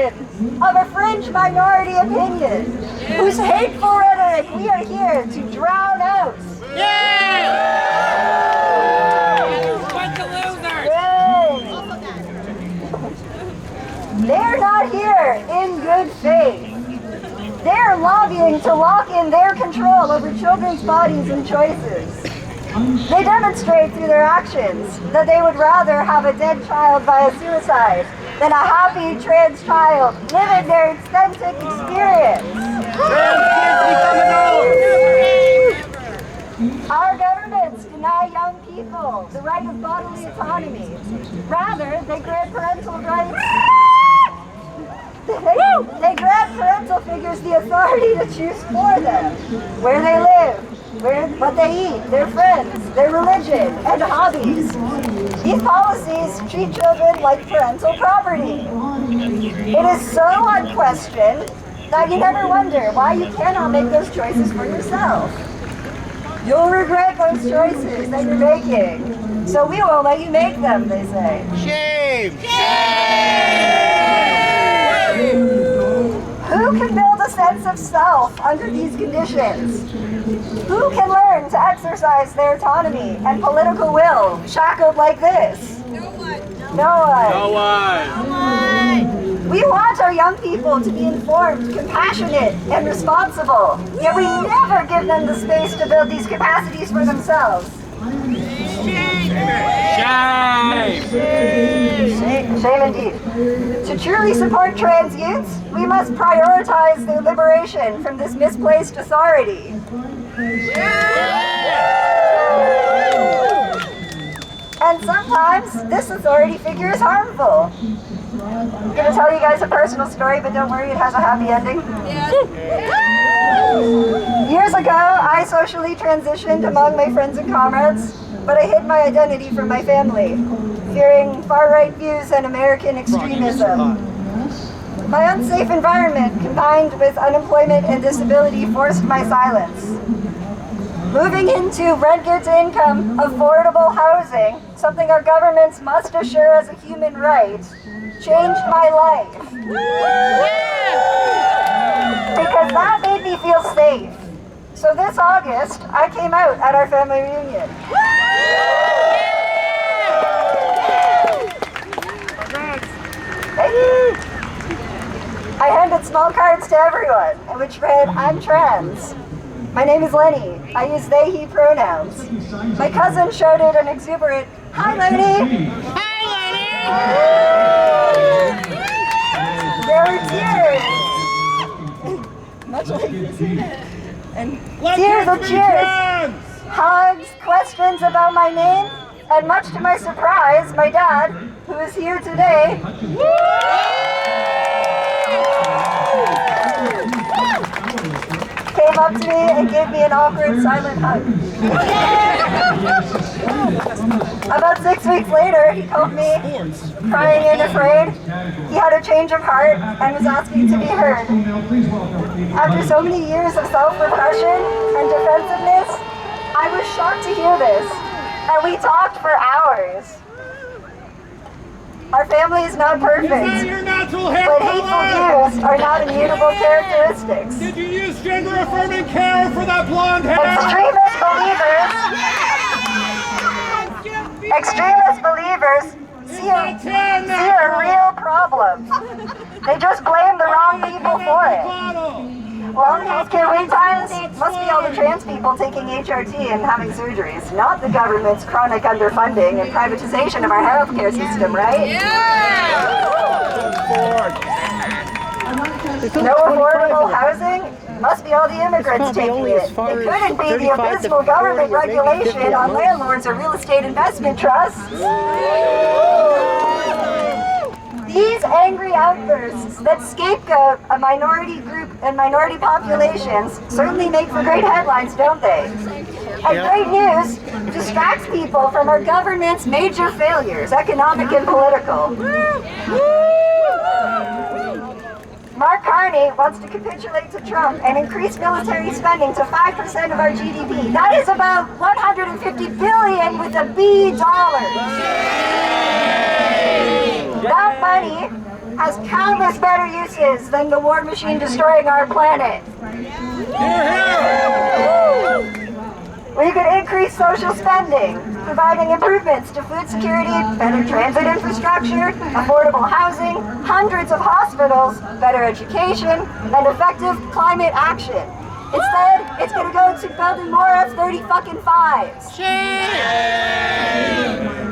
expression of a fringe minority opinion, whose hateful rhetoric we are here to drown out. They're not here in good faith. They're lobbying to lock in their control over children's bodies and choices. They demonstrate through their actions that they would rather have a dead child via suicide than a happy trans child living their authentic experience. Our governments deny young people the right of bodily autonomy. Rather, they grant parental rights. They grant parental figures the authority to choose for them where they live, what they eat, their friends, their religion, and hobbies. These policies treat children like parental property. It is so unquestioned that you never wonder why you cannot make those choices for yourself. You'll regret those choices that you're making, so we won't let you make them, they say. Shame! Who can build a sense of self under these conditions? Who can learn to exercise their autonomy and political will shackled like this? No one. No one. We want our young people to be informed, compassionate, and responsible, yet we never give them the space to build these capacities for themselves. Shame indeed. To truly support trans youths, we must prioritize their liberation from this misplaced authority. And sometimes this authority figure is harmful. I'm going to tell you guys a personal story, but don't worry, it has a happy ending. Years ago, I socially transitioned among my friends and comrades, but I hid my identity from my family, fearing far-right views and American extremism. My unsafe environment, combined with unemployment and disability, forced my silence. Moving into rent-to-income, affordable housing, something our governments must assure as a human right, changed my life. Because that made me feel safe. So this August, I came out at our family reunion. I handed small cards to everyone, which read, "I'm trans. My name is Lenny. I use they, he pronouns." My cousin shouted an exuberant, "Hi, Lenny!" Hi, Lenny! There were tears. Much like this. And tears of cheers, hugs, questions about my name, and much to my surprise, my dad, who is here today, came up to me and gave me an awkward silent hug. About 6 weeks later, he called me, crying and afraid. He had a change of heart and was asking to be heard. After so many years of self-repression and defensiveness, I was shocked to hear this, and we talked for hours. Our family is not perfect, but hateful views are not immutable characteristics. Did you use gender-affirming care for that blonde hair? Extremist believers see a real problem. They just blame the wrong people for it. Long healthcare wait times must be all the trans people taking HRT and having surgeries, not the government's chronic underfunding and privatization of our healthcare system, right? No affordable housing? Must be all the immigrants taking it. It couldn't be the abysmal government regulation on landlords or real estate investment trusts. These angry outbursts that scapegoat a minority group and minority populations certainly make for great headlines, don't they? And great news distracts people from our government's major failures, economic and political. Mark Carney wants to capitulate to Trump and increase military spending to 5% of our GDP. That is about $150 billion with a B dollars. That money has countless better uses than the war machine destroying our planet. We could increase social spending, providing improvements to food security, better transit infrastructure, affordable housing, hundreds of hospitals, better education, and effective climate action. Instead, it's going to go to building more F-35s.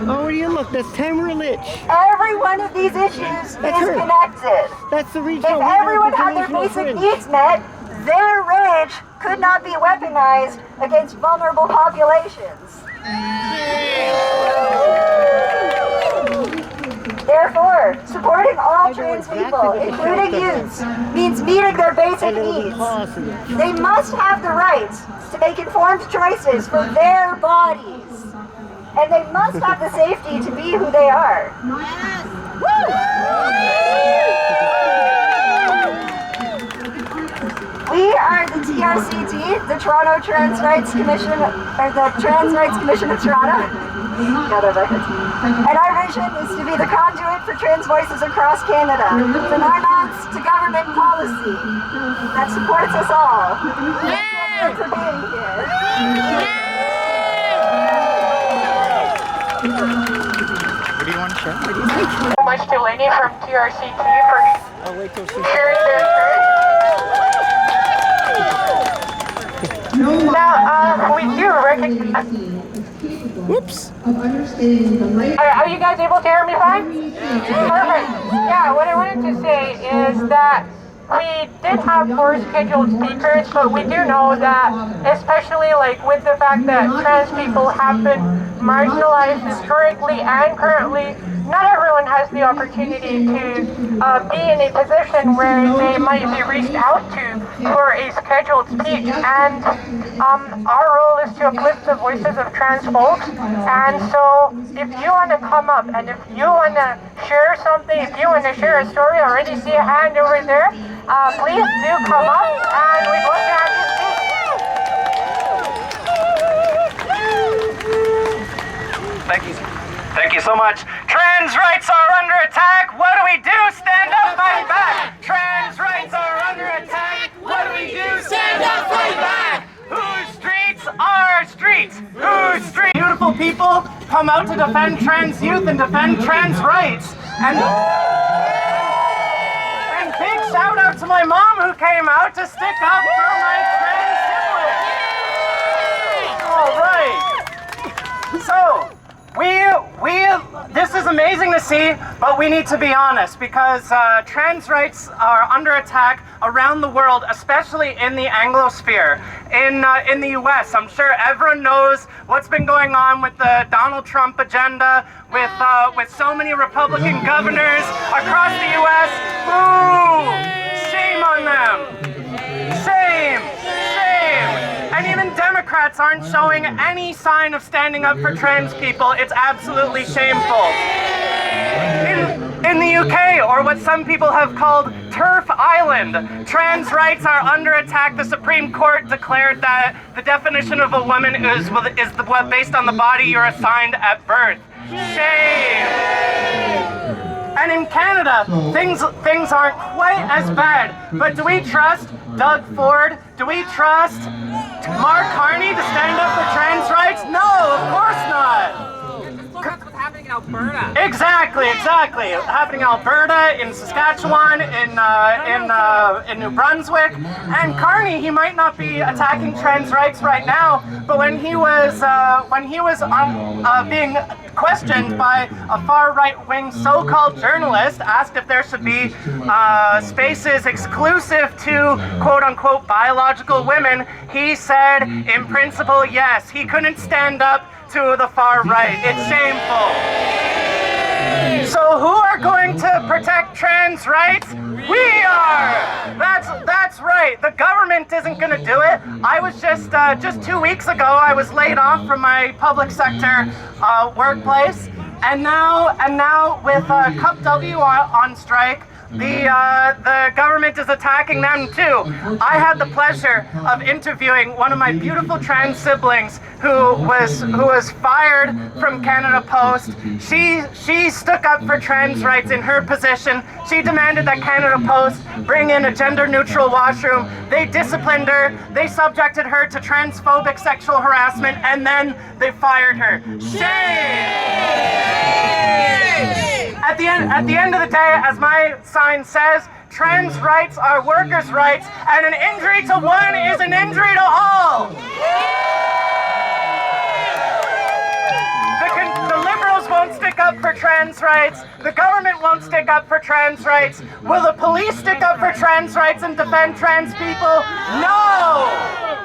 Oh, you look, that's Tamara Litch. Every one of these issues is connected. That's the regional If everyone had their basic needs met, their rage could not be weaponized against vulnerable populations. Therefore, supporting all trans people, including youths, means meeting their basic needs. They must have the right to make informed choices for their bodies. And they must have the safety to be who they are. We are the TRCT, the Toronto Trans Rights Commission, or the Trans Rights Commission of Toronto. And our vision is to be the conduit for trans voices across Canada, from our nods to government policy that supports us all. Thank you for being here. What do you want to show? So much to Lainey from TRCT for sharing their experience. Now, we do recognize. Whoops. Are you guys able to hear me fine? Perfect. Yeah, what I wanted to say is that we did have 4 scheduled speakers, but we do know that, especially like with the fact that trans people have been marginalized historically and currently, not everyone has the opportunity to be in a position where they might be reached out to for a scheduled speech. And our role is to uplift the voices of trans folks. And so if you want to come up and if you want to share something, if you want to share a story, I already see a hand over there, please do come up and we'd love to have you speak. Thank you so much. Trans rights are under attack. What do we do? Stand up, fight back. Trans rights are under attack. What do we do? Stand up, fight back. Whose streets are streets? Whose streets? Beautiful people come out to defend trans youth and defend trans rights. And big shout out to my mom who came out to stick up for my trans siblings. All right. So, this is amazing to see, but we need to be honest because trans rights are under attack around the world, especially in the Anglosphere. In the US, I'm sure everyone knows what's been going on with the Donald Trump agenda, with so many Republican governors across the US. Ooh, shame on them. Shame. And even Democrats aren't showing any sign of standing up for trans people. It's absolutely shameful. In the UK, or what some people have called Turf Island, trans rights are under attack. The Supreme Court declared that the definition of a woman is based on the body you're assigned at birth. Shame. And in Canada, things aren't quite as bad. But do we trust Doug Ford? Do we trust Mark Carney to stand up for trans rights? No, of course not. That's what's happening in Alberta. Exactly. Happening in Alberta, in Saskatchewan, in New Brunswick. And Carney, he might not be attacking trans rights right now, but when he was being questioned by a far right-wing so-called journalist, asked if there should be spaces exclusive to quote-unquote biological women, he said, in principle, yes. He couldn't stand up to the far right. It's shameful. So who are going to protect trans rights? We are! That's right. The government isn't going to do it. I was just 2 weeks ago, I was laid off from my public sector workplace. And now with Cup W on strike, the government is attacking them too. I had the pleasure of interviewing one of my beautiful trans siblings who was fired from Canada Post. She stuck up for trans rights in her position. She demanded that Canada Post bring in a gender-neutral washroom. They disciplined her. They subjected her to transphobic sexual harassment, and then they fired her. Shame! At the end of the day, as my sign says, trans rights are workers' rights, and an injury to one is an injury to all. The liberals won't stick up for trans rights. The government won't stick up for trans rights. Will the police stick up for trans rights and defend trans people? No!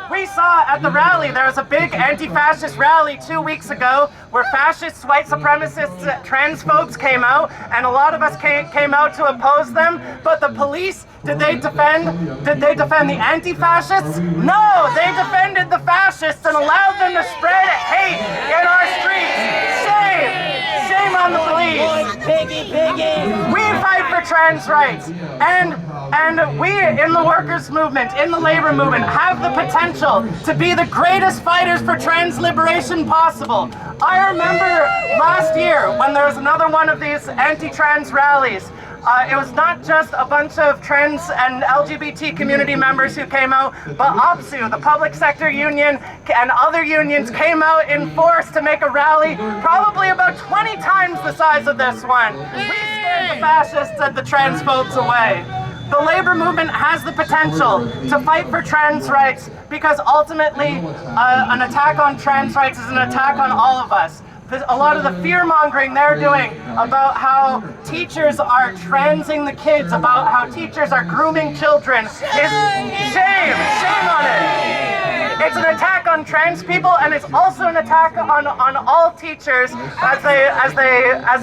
We saw at the rally, there was a big anti-fascist rally 2 weeks ago where fascists, white supremacists, trans folks came out, and a lot of us came out to oppose them. But the police, did they defend the anti-fascists? No, they defended the fascists and allowed them to spread hate in our streets. Shame on the police. We fight for trans rights, and we in the workers' movement, in the labor movement, have the potential to be the greatest fighters for trans liberation possible. I remember last year when there was another one of these anti-trans rallies. It was not just a bunch of trans and LGBT community members who came out, but OPSU, the public sector union, and other unions came out in force to make a rally, probably about 20 times the size of this one. We scared the fascists and the trans folks away. The labor movement has the potential to fight for trans rights because ultimately an attack on trans rights is an attack on all of us. A lot of the fear-mongering they're doing about how teachers are transing the kids, about how teachers are grooming children, is shame on it. It's an attack on trans people, and it's also an attack on all teachers as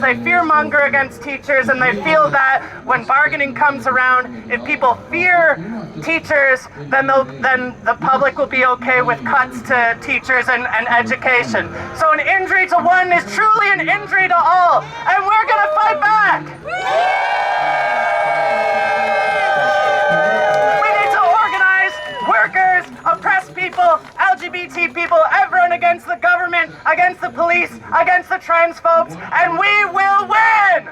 they fear-monger against teachers, and they feel that when bargaining comes around, if people fear teachers, then the public will be okay with cuts to teachers and education. So an injury to one is truly an injury to all, and we're gonna fight back! We need to organize workers, oppressed people, LGBT people, everyone against the government, against the police, against the trans folks, and we will win!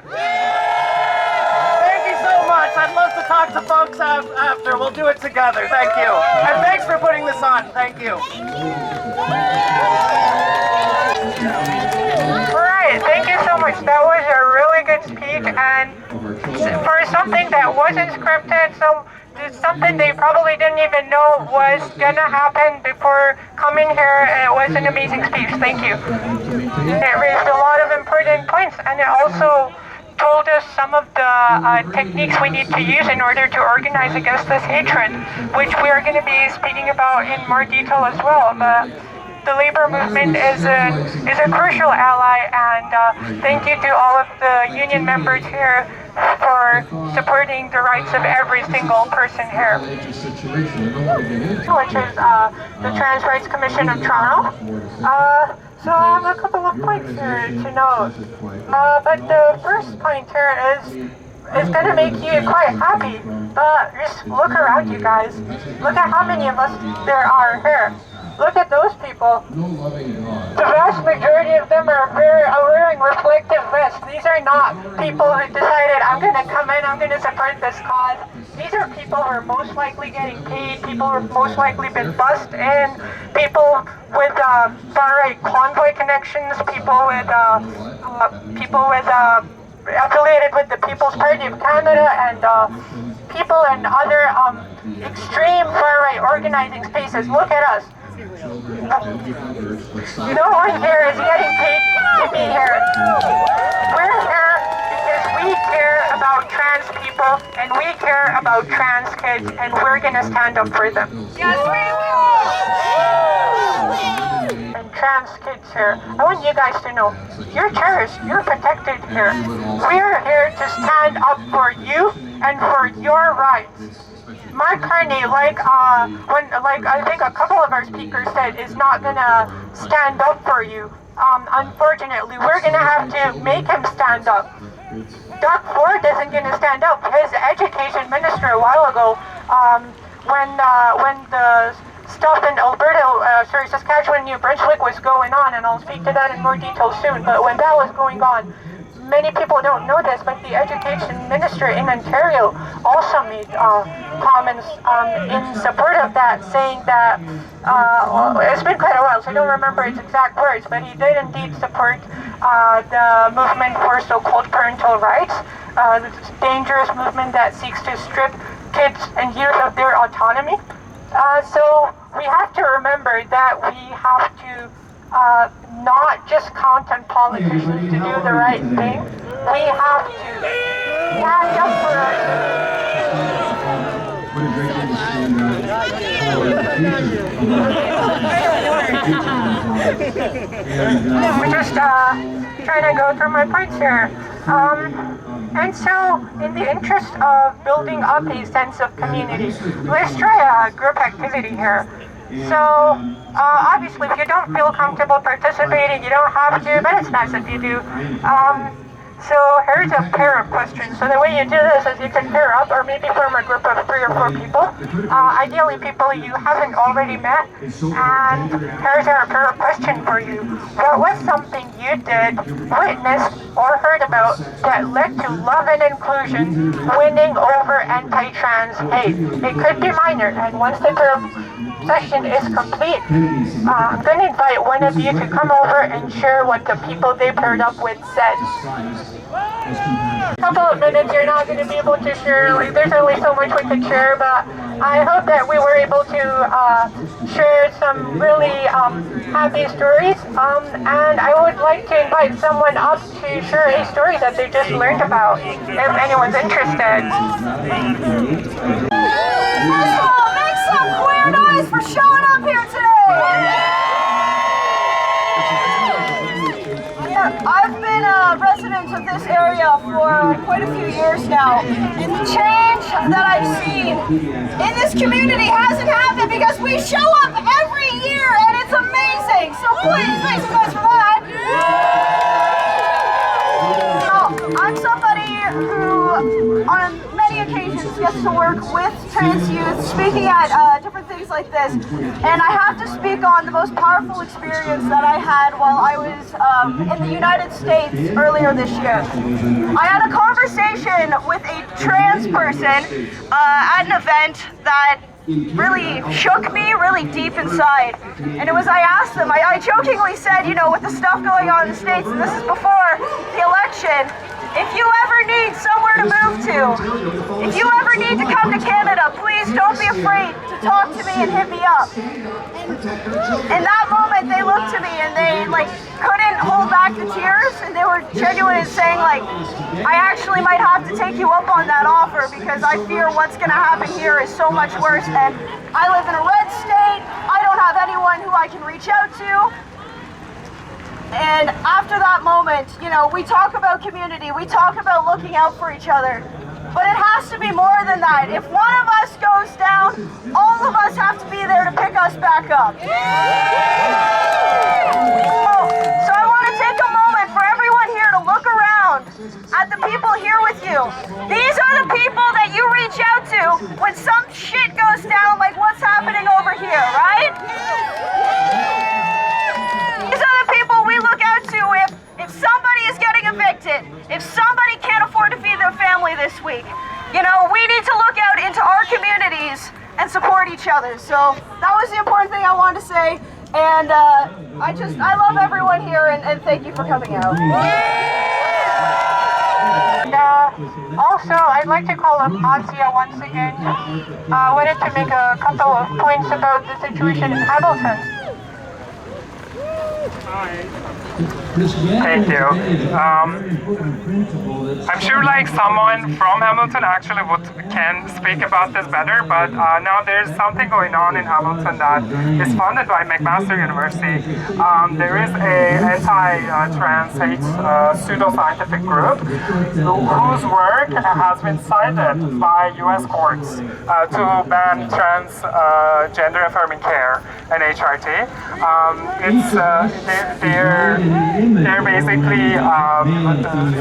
Thank you so much. I'd love to talk to folks after. We'll do it together. Thank you. And thanks for putting this on. Thank you. Alright, thank you so much. That was a really good speech, and for something that wasn't scripted, something they probably didn't even know was gonna happen before coming here, it was an amazing speech. Thank you. It raised a lot of important points, and it also told us some of the techniques we need to use in order to organize against this hatred, which we are going to be speaking about in more detail as well. The labor movement is a crucial ally, and thank you to all of the union members here for supporting the rights of every single person here, which is the Trans Rights Commission of Toronto. So I have a couple of points here to note, but the first point here is going to make you quite happy, but just look around you guys. Look at how many of us there are here. Look at those people. The vast majority of them are wearing reflective vests. These are not people who decided, I'm going to come in, I'm going to support this cause. These are people who are most likely getting paid, people who have most likely been bussed in, people with far-right convoy connections, people with affiliated with the People's Party of Canada, and people in other extreme far-right organizing spaces. Look at us. No one here is getting paid to be here. We're here because we care about trans people, and we care about trans kids, and we're gonna stand up for them. Yes, we will! And trans kids here, I want you guys to know, you're cherished, you're protected here. We're here to stand up for you and for your rights. Mark Carney, like I think a couple of our speakers said, is not gonna stand up for you. Unfortunately, we're gonna have to make him stand up. Doug Ford isn't going to stand up. His education minister a while ago, when the stuff in Alberta, Saskatchewan, New Brunswick was going on, and I'll speak to that in more detail soon, but when that was going on, many people don't know this, but the education minister in Ontario also made comments in support of that, saying that, it's been quite a while, so I don't remember his exact words, but he did indeed support the movement for so-called parental rights, this dangerous movement that seeks to strip kids and youth of their autonomy. So we have to remember that we have to not just count on politicians to do the right thing. We have to stand up for We're just trying to go through my points here. And so, in the interest of building up a sense of community, let's try a group activity here. So, obviously, if you don't feel comfortable participating, you don't have to, but it's nice if you do. So here's a pair of questions. So the way you do this is you can pair up or maybe form a group of 3 or 4 people. Ideally people you haven't already met. And here's our pair of question for you. What was something you did, witnessed, or heard about that led to love and inclusion winning over anti-trans hate? It could be minor, and once the pair of session is complete, I'm going to invite one of you to come over and share what the people they paired up with said. A couple of minutes, you're not going to be able to share, like, there's only so much we could share, but I hope that we were able to share some really happy stories, and I would like to invite someone up to share a story that they just learned about, if anyone's interested. First of all, make some queer noise for showing up here today! I've been a resident of this area for quite a few years now, and the change that I've seen in this community hasn't happened because we show up every year and it's amazing! So please make some noise for that! I'm somebody who, on many occasions, gets to work with trans youth, speaking at different things like this, and I have to speak on the most powerful experience that I had while I was in the United States earlier this year. I had a conversation with a trans person at an event that really shook me really deep inside. And it was, I asked them, I jokingly said, you know, with the stuff going on in the States, and this is before the election, if you ever need somewhere to move to, if you ever need to come to Canada, please don't be afraid to talk to me and hit me up. In that moment, they looked to me and they couldn't hold back the tears, and they were genuine in saying I actually might have to take you up on that offer because I fear what's going to happen here is so much worse. And I live in a red state. I don't have anyone who I can reach out to. And after that moment, you know, we talk about community, we talk about looking out for each other, but it has to be more than that. If one of us goes down, all of us have to be there to pick us back up. So I want to take a moment for everyone here to look around at the people here with you. These are the people that you reach out to when some shit goes down like what's happening over here, right? These are the people we look out to if somebody is getting evicted, if somebody can't afford to feed their family this week. You know, we need to look out into our communities and support each other. So that was the important thing I wanted to say. And I love everyone here, and thank you for coming out. And also, I'd like to call up Asia once again. I wanted to make a couple of points about the situation in Hamilton. Thank you. I'm sure someone from Hamilton actually can speak about this better, but now there's something going on in Hamilton that is funded by McMaster University. There is an anti-trans hate pseudo-scientific group whose work has been cited by US courts to ban trans gender-affirming care and HRT. they're basically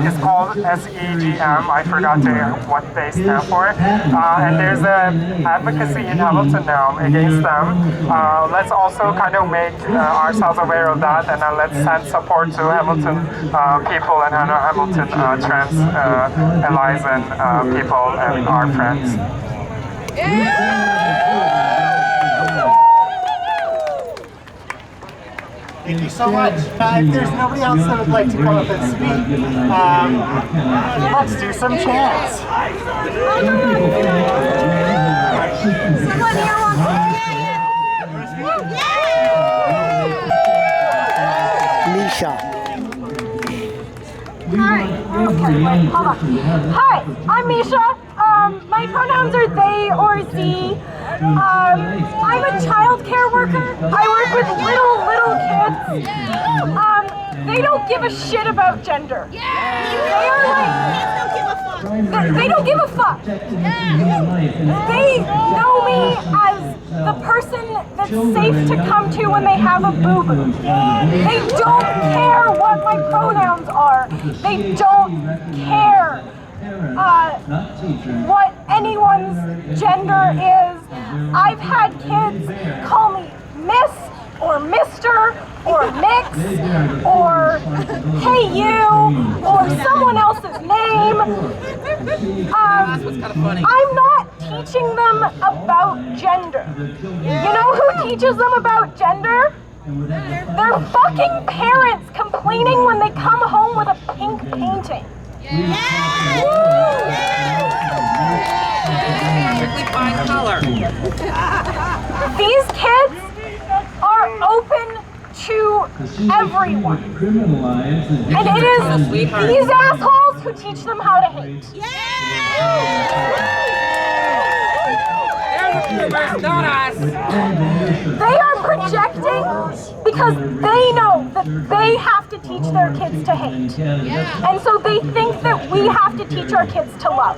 it's called SEGM. I forgot what they stand for. And there's an advocacy in Hamilton now against them. Let's also kind of make ourselves aware of that, and then let's send support to Hamilton people and Hamilton trans allies and people and our friends. Thank you so much. If there's nobody else that would like to come up and speak, let's do some chants. Someone here wants Misha. Hi. Okay, wait, hold on. Hi, I'm Misha. My pronouns are they or ze. I'm a child care worker. I work with little kids. They don't give a shit about gender. They are like, they don't give a fuck. They know me as the person that's safe to come to when they have a boo-boo. They don't care what my pronouns are. They don't care what anyone's gender is. I've had kids call me Miss or Mr. or Mix or Hey You or someone else's name. I'm not teaching them about gender. You know who teaches them about gender? Their fucking parents complaining when they come home with a pink painting. These kids are open to everyone. And it is these assholes who teach them how to hate. Not us. They are projecting because they know that they have to teach their kids to hate. And so they think that we have to teach our kids to love.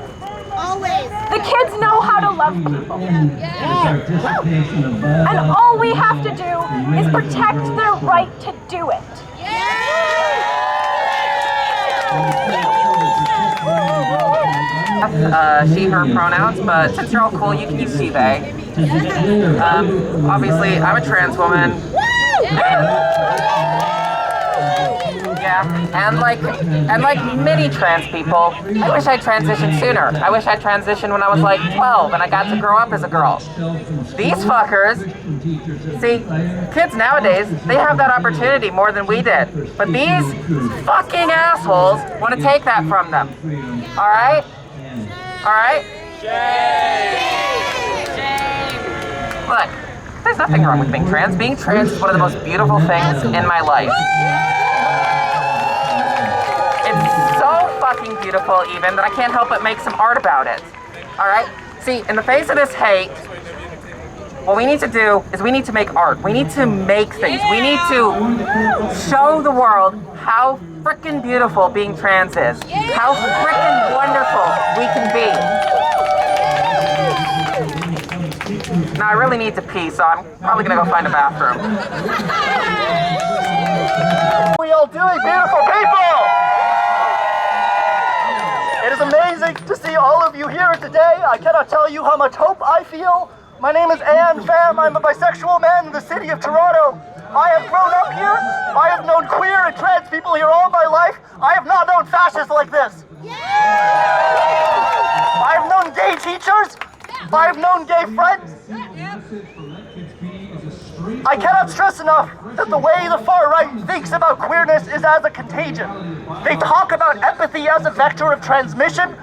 Always. The kids know how to love people. And all we have to do is protect their right to do it. She, her pronouns, but since you're all cool, you can use she, they. Obviously, I'm a trans woman. And like many trans people, I wish I'd transitioned sooner. I wish I'd transitioned when I was like 12 and I got to grow up as a girl. These fuckers, see, kids nowadays, they have that opportunity more than we did. But these fucking assholes want to take that from them. Alright? Alright? Look, there's nothing wrong with being trans. Being trans is one of the most beautiful things in my life. It's so fucking beautiful even that I can't help but make some art about it. Alright? See, in the face of this hate, what we need to do is we need to make art. We need to make things. We need to show the world how frickin' beautiful being trans is. How frickin' wonderful we can be. Now I really need to pee, so I'm probably gonna go find a bathroom. How are we all doing, beautiful people? It is amazing to see all of you here today. I cannot tell you how much hope I feel. My name is Ann Pham. I'm a bisexual man in the city of Toronto. I have grown up here. I have known queer and trans people here all my life. I have not known fascists like this. I have known gay teachers. I have known gay friends. I cannot stress enough that the way the far right thinks about queerness is as a contagion. They talk about empathy as a vector of transmission.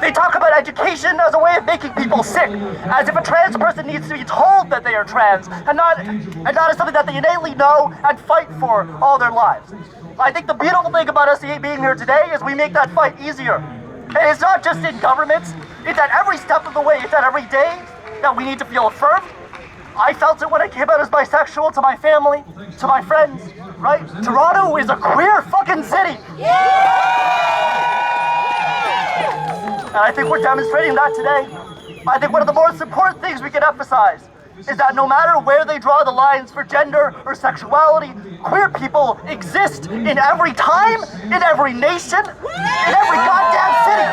They talk about education as a way of making people sick, as if a trans person needs to be told that they are trans, and not as something that they innately know and fight for all their lives. I think the beautiful thing about us being here today is we make that fight easier. And it's not just in governments, it's at every step of the way, it's at every day that we need to feel affirmed. I felt it when I came out as bisexual to my family, to my friends, right? Toronto is a queer fucking city. And I think we're demonstrating that today. I think one of the most important things we can emphasize is that no matter where they draw the lines for gender or sexuality, queer people exist in every time, in every nation, in every goddamn city.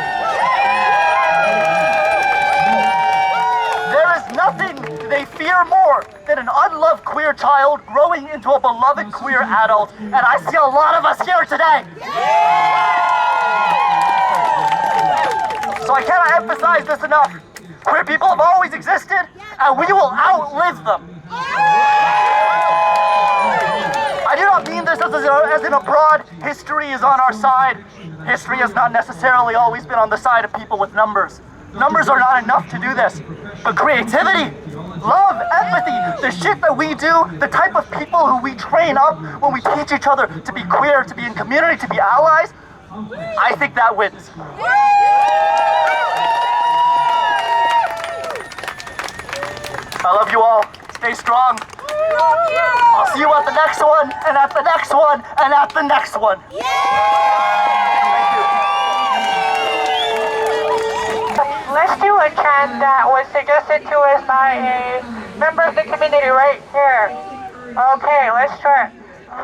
There is nothing they fear more than an unloved queer child growing into a beloved queer adult, and I see a lot of us here today. So I cannot emphasize this enough. Queer people have always existed, and we will outlive them. I do not mean this as in a broad history is on our side. History has not necessarily always been on the side of people with numbers. Numbers are not enough to do this. But creativity, love, empathy, the shit that we do, the type of people who we train up when we teach each other to be queer, to be in community, to be allies, I think that wins. I love you all. Stay strong. I'll see you at the next one, and at the next one, and at the next one. Thank you. Let's do a chant that was suggested to us by a member of the community right here. Okay, let's try.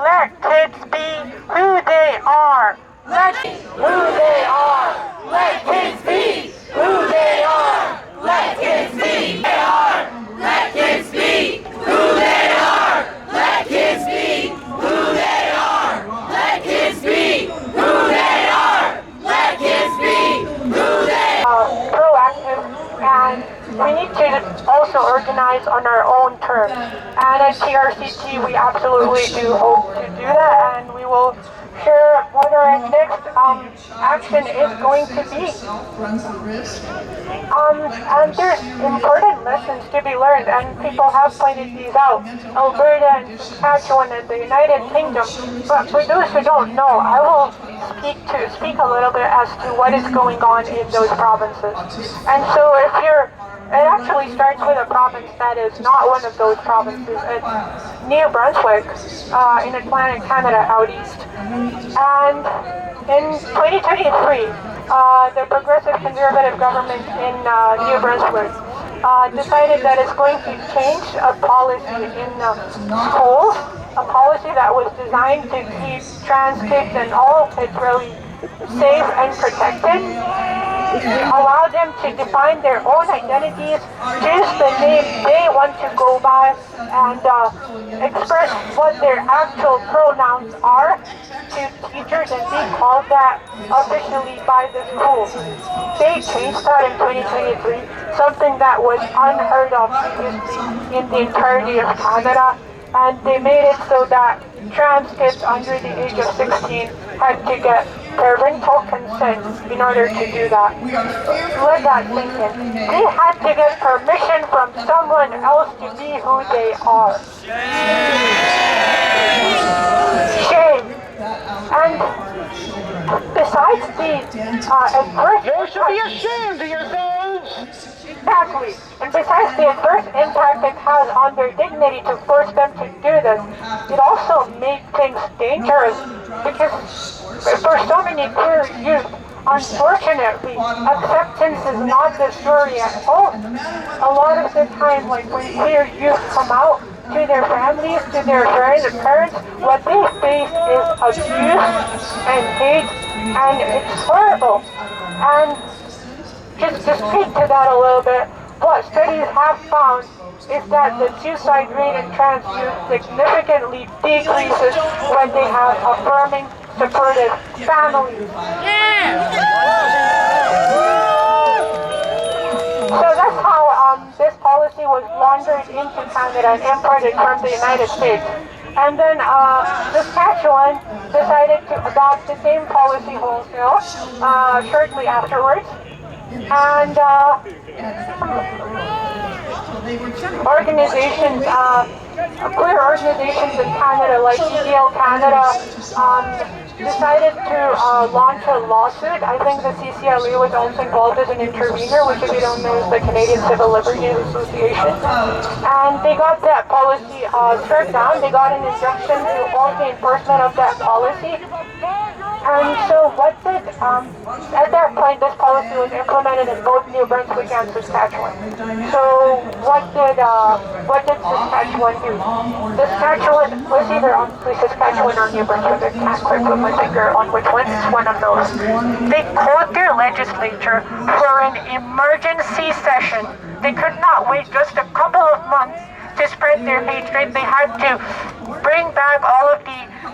Let kids be who they are. Let who they are. Let kids be who they are. Let kids be. They are. Let kids be who they are. Let kids be who they are. Let kids be who they are. Let kids be who they are. Proactive, and we need to also organize on our own terms. And at TRCT, we absolutely do hope to do that, and we will share what our next action is going to be. And there's important lessons to be learned, and people have pointed these out. Alberta and Saskatchewan and the United Kingdom. But for those who don't know, I will speak a little bit as to what is going on in those provinces. And so it actually starts with a province that is not one of those provinces. It's New Brunswick in Atlantic Canada out east. And in 2023, the progressive conservative government in New Brunswick decided that it's going to change a policy in schools, a policy that was designed to keep trans kids and all kids really safe and protected, allow them to define their own identities, choose the name they want to go by, and express what their actual pronouns are to teachers and be called that officially by the school. They changed that in 2023, something that was unheard of previously in the entirety of Canada, and they made it so that trans kids under the age of 16 had to get parental consent in order to do that. Let that sink in. They had to get permission from someone else to be who they are. Shame. And besides the adverse... You should be ashamed of yourselves! Exactly. And besides the adverse impact it has on their dignity to force them to do this, it also made things dangerous because for so many queer youth, unfortunately, acceptance is not the story at home. A lot of the time, like when queer youth come out to their families, to their parents, what they face is abuse and hate, and it's horrible. And just to speak to that a little bit, what studies have found is that the suicide rate in trans youth significantly decreases when they have affirming, supportive families. So that's how this policy was laundered into Canada and imported from the United States. And then Saskatchewan decided to adopt the same policy wholesale shortly afterwards. And organizations, queer organizations in Canada like EDL Canada decided to launch a lawsuit. I think the CCLE was also involved as an intervener, which if you don't know is the Canadian Civil Liberties Association. And they got that policy struck down. They got an injunction to halt the enforcement of that policy. And so what did, at that point, this policy was implemented in both New Brunswick and Saskatchewan. So what did Saskatchewan do? Saskatchewan was either honestly Saskatchewan or New Brunswick. I can't quite put my finger on which one. It's one of those. They called their legislature for an emergency session. They could not wait just a couple of months to spread their hatred. They had to bring back all of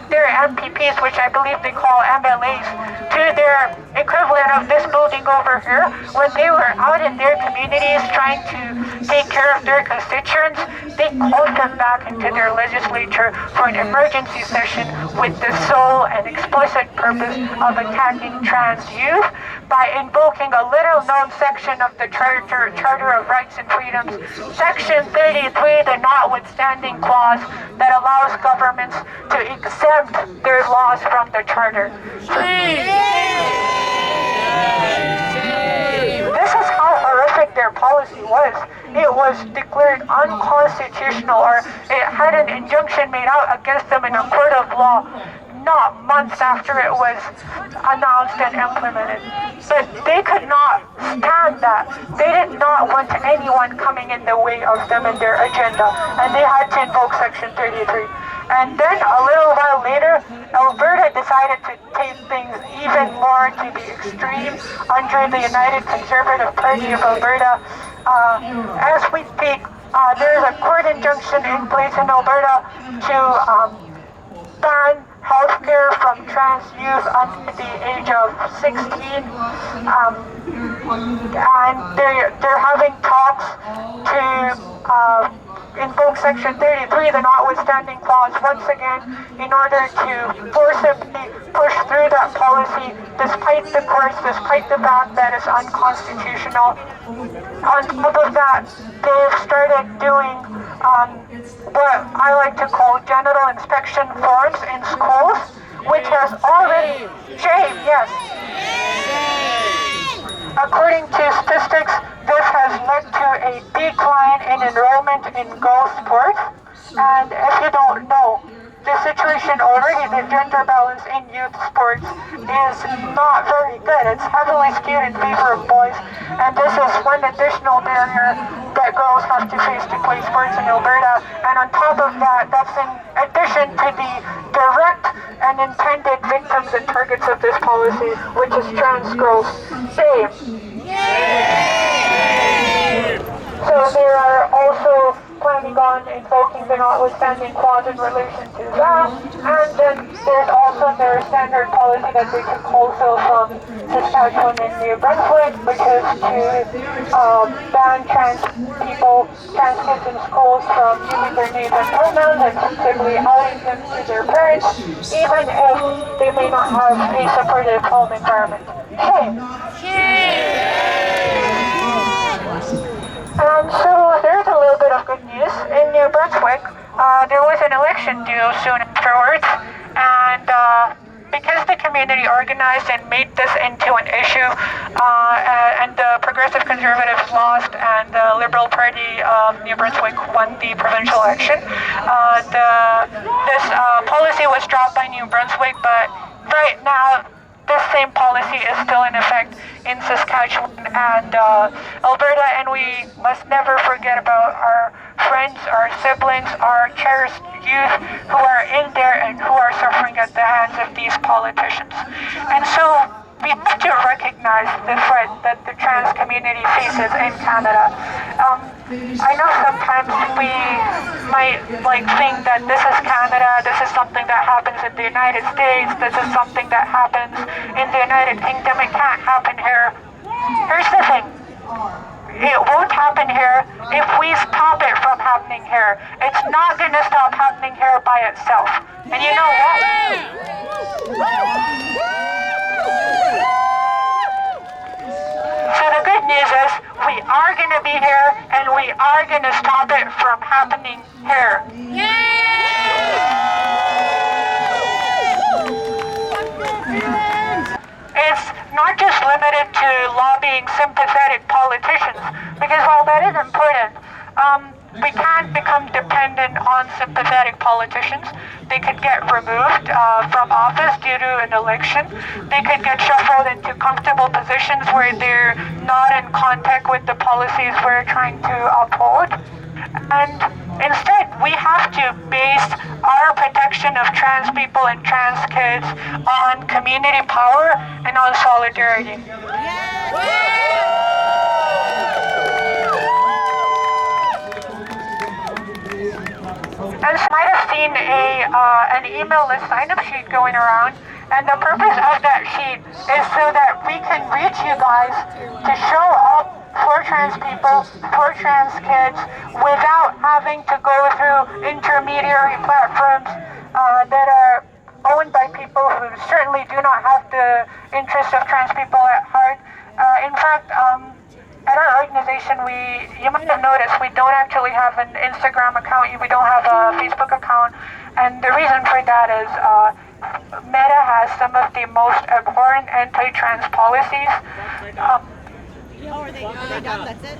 their MPPs, which I believe they call MLAs, to their equivalent of this building over here. When they were out in their communities trying to take care of their constituents, they called them back into their legislature for an emergency session with the sole and explicit purpose of attacking trans youth by invoking a little-known section of the Charter of Rights and Freedoms, Section 33, the notwithstanding clause that allows governments to exempt their laws from the Charter. This is how horrific their policy was. It was declared unconstitutional, or it had an injunction made out against them in a court of law not months after it was announced and implemented. But they could not stand that. They did not want anyone coming in the way of them and their agenda, and they had to invoke Section 33. And then a little while later, Alberta decided to take things even more to the extreme under the United Conservative Party of Alberta. As we speak, there's a court injunction in place in Alberta to ban healthcare from trans youth under the age of 16, and they're having talks to invoke Section 33, the notwithstanding clause, once again, in order to forcibly push through that policy, despite the courts, despite the fact that it's unconstitutional. On top of that, they've started doing what I like to call genital inspection forms in schools, which has already, shame, yes. According to statistics, this has led to a decline in enrollment in girls' sports. And if you don't know, the situation already, the gender balance in youth sports is not very good. It's heavily skewed in favor of boys, and this is one additional barrier that girls have to face to play sports in Alberta. And on top of that, that's in addition to the direct and intended victims and targets of this policy, which is trans girls. Same. So there are also planning on invoking the notwithstanding clause in relation to that, and then there's also their standard policy that they took also from Saskatchewan and New Brunswick, which is to ban trans kids in schools from using their names and pronouns and simply outing them to their parents, even if they may not have a supportive home environment. So there's a little bit of good news. In New Brunswick, there was an election due soon afterwards, and because the community organized and made this into an issue, and the Progressive Conservatives lost and the Liberal Party of New Brunswick won the provincial election, this policy was dropped by New Brunswick, but right now, this same policy is still in effect in Saskatchewan and Alberta, and we must never forget about our friends, our siblings, our cherished youth who are in there and who are suffering at the hands of these politicians. And so we have to recognize the threat that the trans community faces in Canada. I know sometimes we might think that this is Canada, this is something that happens in the United States, this is something that happens in the United Kingdom, it can't happen here. Here's the thing. It won't happen here if we stop it from happening here. It's not going to stop happening here by itself. And you know what? So the good news is we are going to be here and we are going to stop it from happening here. It's not just limited to lobbying sympathetic politicians, because while that is important, we can't become dependent on sympathetic politicians. They could get removed from office due to an election. They could get shuffled into comfortable positions where they're not in contact with the policies we're trying to uphold. And instead, we have to base our protection of trans people and trans kids on community power and on solidarity. And you might have seen an email list sign-up sheet going around, and the purpose of that sheet is so that we can reach you guys to show up for trans people, for trans kids, without having to go through intermediary platforms that are owned by people who certainly do not have the interests of trans people at heart. In fact, at our organization, you might have noticed we don't actually have an Instagram account, we don't have a Facebook account, and the reason for that is Meta has some of the most abhorrent anti-trans policies. Are they done? That's it?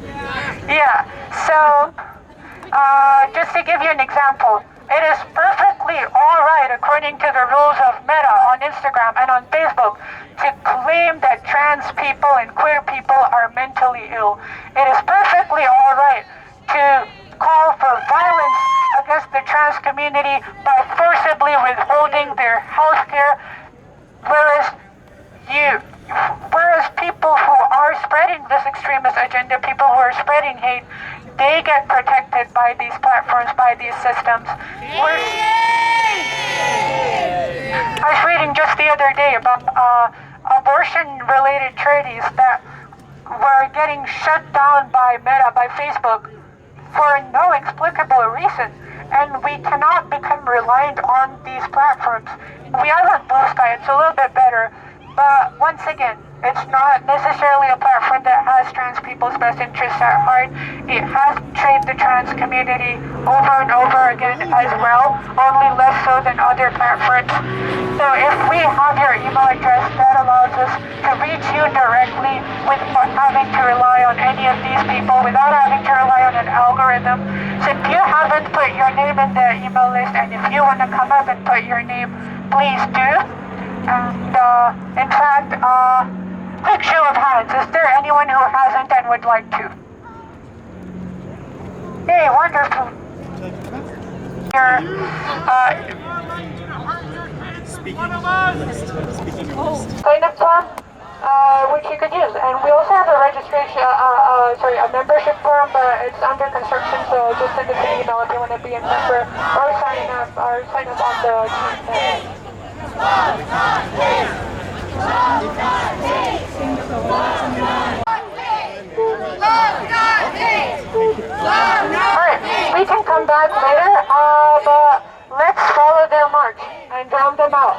Yeah, so just to give you an example, it is perfectly alright according to the rules of Meta on Instagram and on Facebook to claim that trans people and queer people are mentally ill. It is perfectly alright to call for violence against the trans community by forcibly withholding their health care, whereas people who are spreading this extremist agenda, people who are spreading hate, they get protected by these platforms, by these systems. I was reading just the other day about abortion-related charities that were getting shut down by Meta, by Facebook, for no explicable reason. And we cannot become reliant on these platforms. We are on Blue Sky, it's a little bit better. But once again, it's not necessarily a platform that has trans people's best interests at heart. It has betrayed the trans community over and over again as well, only less so than other platforms. So if we have your email address, that allows us to reach you directly without having to rely on any of these people, without having to rely on an algorithm. So if you haven't put your name in the email list, and if you want to come up and put your name, please do. And in fact, quick show of hands, is there anyone who hasn't and would like to? Hey, wonderful. Your, sign up form, which you could use. And we also have a registration, a membership form, but it's under construction, so just send us an email if you want to be a member or sign up on the team. Alright, we can come back later, but let's follow their march and drown them out.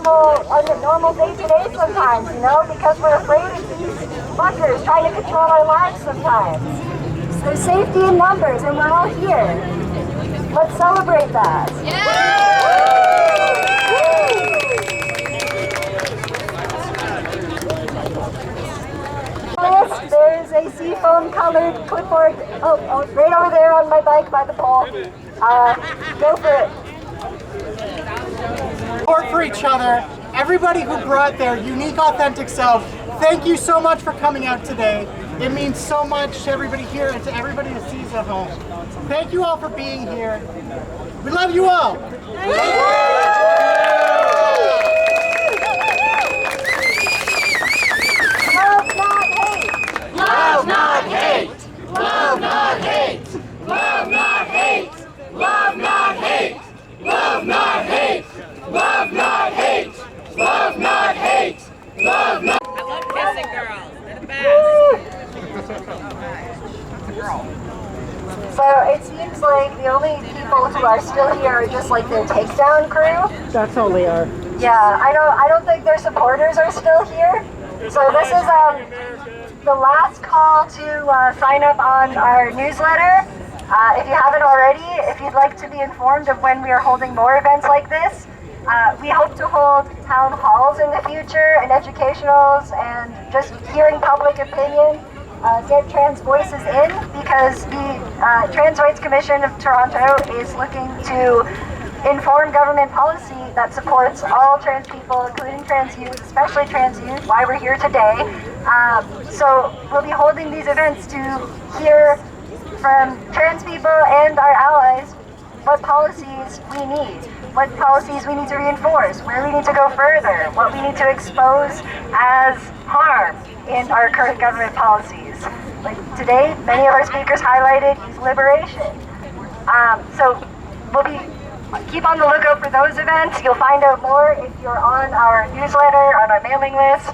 normal day-to-day sometimes, you know, because we're afraid of these fuckers trying to control our lives sometimes. There's safety in numbers, and we're all here. Let's celebrate that. There's a seafoam colored clipboard. Oh, right over there on my bike by the pole. Go for it. Support for each other. Everybody who brought their unique, authentic self, thank you so much for coming out today. It means so much to everybody here and to everybody who sees at home. Thank you all for being here. We love you all. Love, not hate. Love, not hate. Love, not hate. Love, not hate. Love, not hate. Love, not hate. Love, not hate. Love, not hate. Love, not. I love kissing girls. They're the best. So it seems like the only people who are still here are just like their takedown crew. That's all they are. Yeah, I don't think their supporters are still here. So this is the last call to sign up on our newsletter. If you haven't already, if you'd like to be informed of when we are holding more events like this, we hope to hold town halls in the future and educationals and just hearing public opinion, get trans voices in, because the Trans Rights Commission of Toronto is looking to inform government policy that supports all trans people, including trans youth, especially trans youth, why we're here today. So we'll be holding these events to hear from trans people and our allies what policies we need, what policies we need to reinforce, where we need to go further, what we need to expose as harm in our current government policies. Like today, many of our speakers highlighted youth liberation. So we'll be keep on the lookout for those events. You'll find out more if you're on our newsletter, on our mailing list.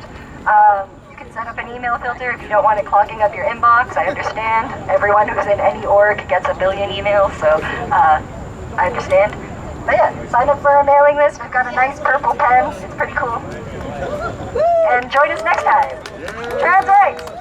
You can set up an email filter if you don't want it clogging up your inbox. I understand. Everyone who's in any org gets a billion emails, so I understand. But yeah, sign up for our mailing list. We've got a nice purple pen. It's pretty cool. And join us next time. Trans rights!